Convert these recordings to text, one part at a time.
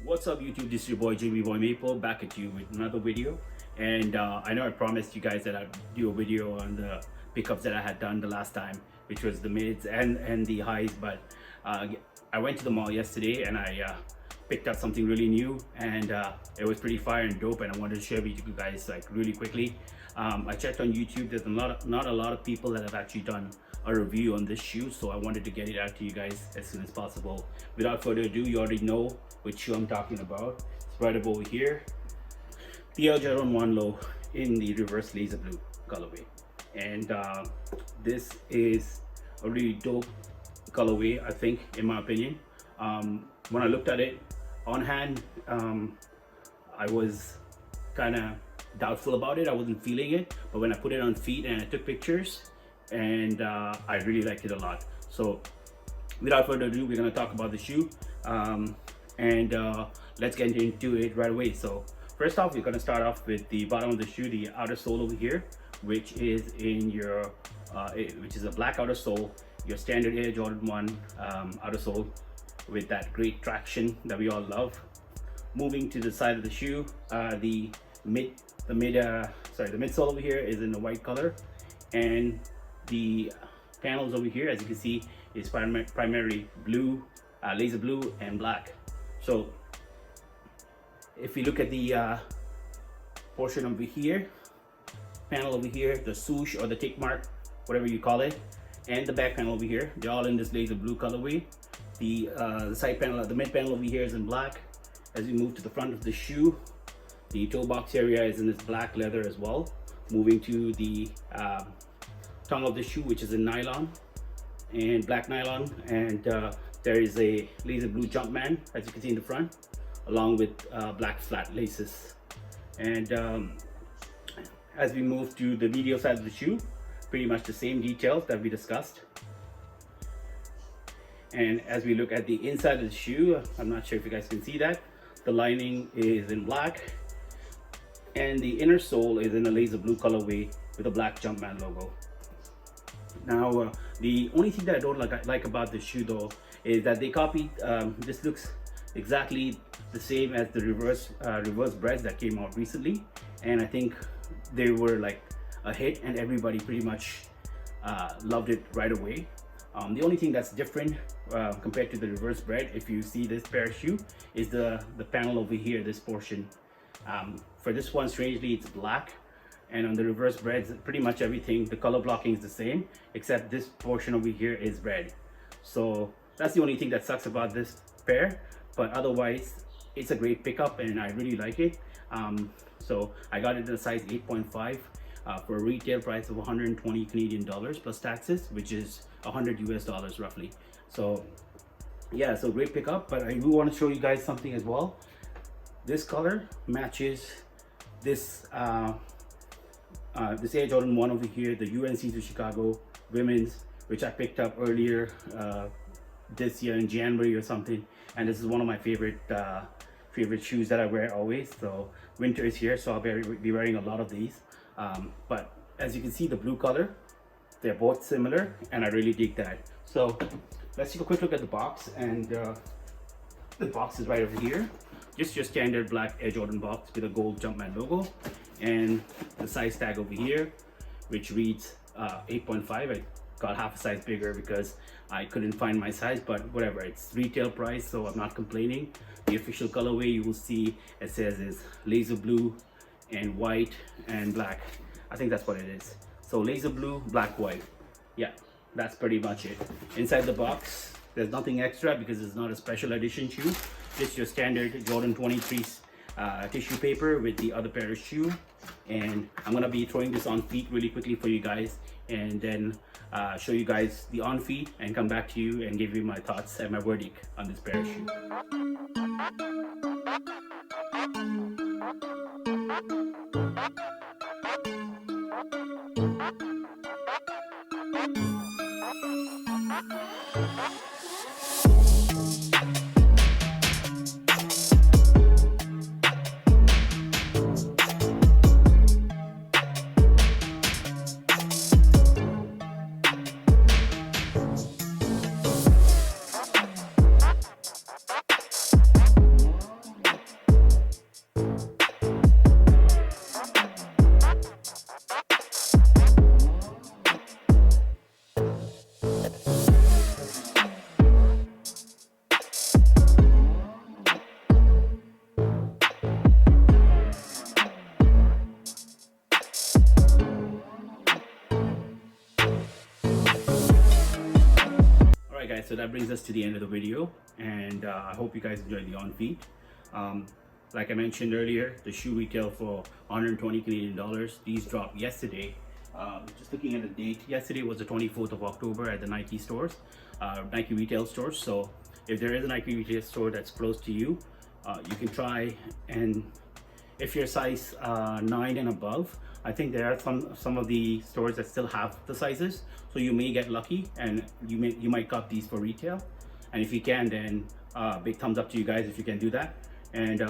What's up YouTube, this is your boy JB Boy Maple back at you with another video. And I know I promised you guys that I'd do a video on the pickups that I had done the last time, which was the mids and the highs, but I went to the mall yesterday and I picked up something really new, and it was pretty fire and dope, and I wanted to share with you guys like really quickly. I checked on YouTube, there's not a lot of people that have actually done a review on this shoe, so I wanted to get it out to you guys as soon as possible. Without further ado, you already know which shoe I'm talking about. It's right up over here, the Air Jordan 1 Low in the reverse laser blue colorway, and this is a really dope colorway, I think, in my opinion. When I looked at it on hand, I was kind of doubtful about it. I wasn't feeling it, but when I put it on feet and I took pictures, and I really liked it a lot. So without further ado, we're going to talk about the shoe, and let's get into it right away. So first off, we're going to start off with the bottom of the shoe, the outer sole over here, which is in your which is a black outer sole, your standard Air Jordan 1 outer sole with that great traction that we all love. Moving to the side of the shoe, the midsole over here is in the white color, and the panels over here, as you can see, is primarily blue, laser blue and black. So if we look at the portion over here, panel over here, the swoosh or the tick mark, whatever you call it, and the back panel over here, they're all in this laser blue colorway. The side panel, the mid panel over here is in black. As we move to the front of the shoe, the toe box area is in this black leather as well. Moving to the tongue of the shoe, which is in nylon and black nylon, and there is a laser blue Jumpman, as you can see in the front, along with black flat laces. And as we move to the medial side of the shoe, pretty much the same details that we discussed. And as we look at the inside of the shoe, I'm not sure if you guys can see that, the lining is in black, and the inner sole is in a laser blue colorway with a black Jumpman logo. Now, the only thing that I don't like about this shoe though is that they copied, this looks exactly the same as the reverse breads that came out recently, and I think they were like a hit and everybody pretty much loved it right away. The only thing that's different compared to the reverse bread, if you see this pair of shoe, is the panel over here, this portion. For this one, strangely, it's black, and on the reverse breads, pretty much everything, the color blocking is the same, except this portion over here is red. So that's the only thing that sucks about this pair, but otherwise it's a great pickup and I really like it. So I got it in a size 8.5 for a retail price of 120 Canadian dollars plus taxes, which is 100 US dollars roughly. So yeah, so great pickup. But I do want to show you guys something as well. This color matches this this Air Jordan 1 over here, the UNC to Chicago women's, which I picked up earlier this year in January or something, and this is one of my favorite shoes that I wear always. So winter is here, so I'll be wearing a lot of these, but as you can see, the blue color, they're both similar and I really dig that. So let's take a quick look at the box, and the box is right over here. Just your standard black Air Jordan box with a gold Jumpman logo, and the size tag over here, which reads 8.5. I got half a size bigger because I couldn't find my size, but whatever, it's retail price, so I'm not complaining. The official colorway you will see, it says, is laser blue and white and black. I think that's what it is. So laser blue, black, white. Yeah, that's pretty much it. Inside the box, there's nothing extra because it's not a special edition shoe. It's your standard Jordan 23 tissue paper with the other pair of shoe, and I'm gonna be throwing this on feet really quickly for you guys, and then show you guys the on feet and come back to you and give you my thoughts and my verdict on this pair of shoe. guys, so that brings us to the end of the video, and I hope you guys enjoyed the on feet. Like I mentioned earlier, the shoe retail for 120 Canadian dollars. These dropped yesterday. Just looking at the date, yesterday was the 24th of October at the Nike stores, Nike retail stores. So if there is a Nike retail store that's close to you, you can try. And if you're size 9 and above, I think there are some of the stores that still have the sizes, so you may get lucky and you might cut these for retail. And if you can, then big thumbs up to you guys if you can do that. And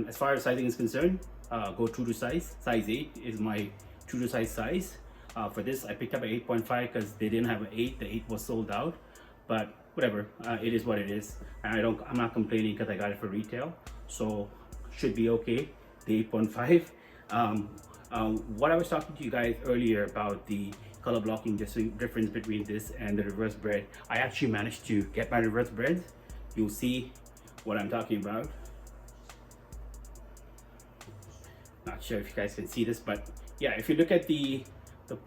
as far as sizing is concerned, go true to size. Size 8 is my true to size. For this, I picked up an 8.5 because they didn't have an 8. The 8 was sold out, but whatever. It is what it is. And I'm not complaining because I got it for retail, so should be okay. The 8.5. What I was talking to you guys earlier about the color blocking difference between this and the reverse bread, I actually managed to get my reverse bread. You'll see what I'm talking about. Not sure if you guys can see this, but yeah, if you look at the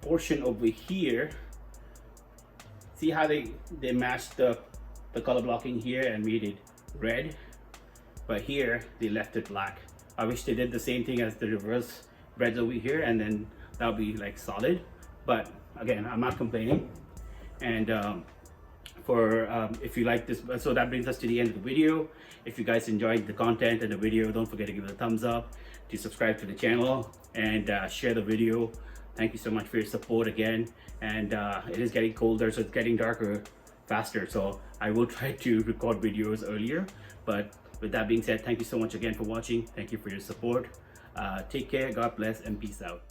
portion over here, see how they matched the color blocking here and made it red, but here they left it black. I wish they did the same thing as the reverse breads over here, and then that'll be like solid. But again, I'm not complaining. And if you like this, so that brings us to the end of the video. If you guys enjoyed the content and the video, don't forget to give it a thumbs up, to subscribe to the channel, and share the video. Thank you so much for your support again. And it is getting colder, so it's getting darker faster, so I will try to record videos earlier. But with that being said, thank you so much again for watching. Thank you for your support. Take care, God bless, and peace out.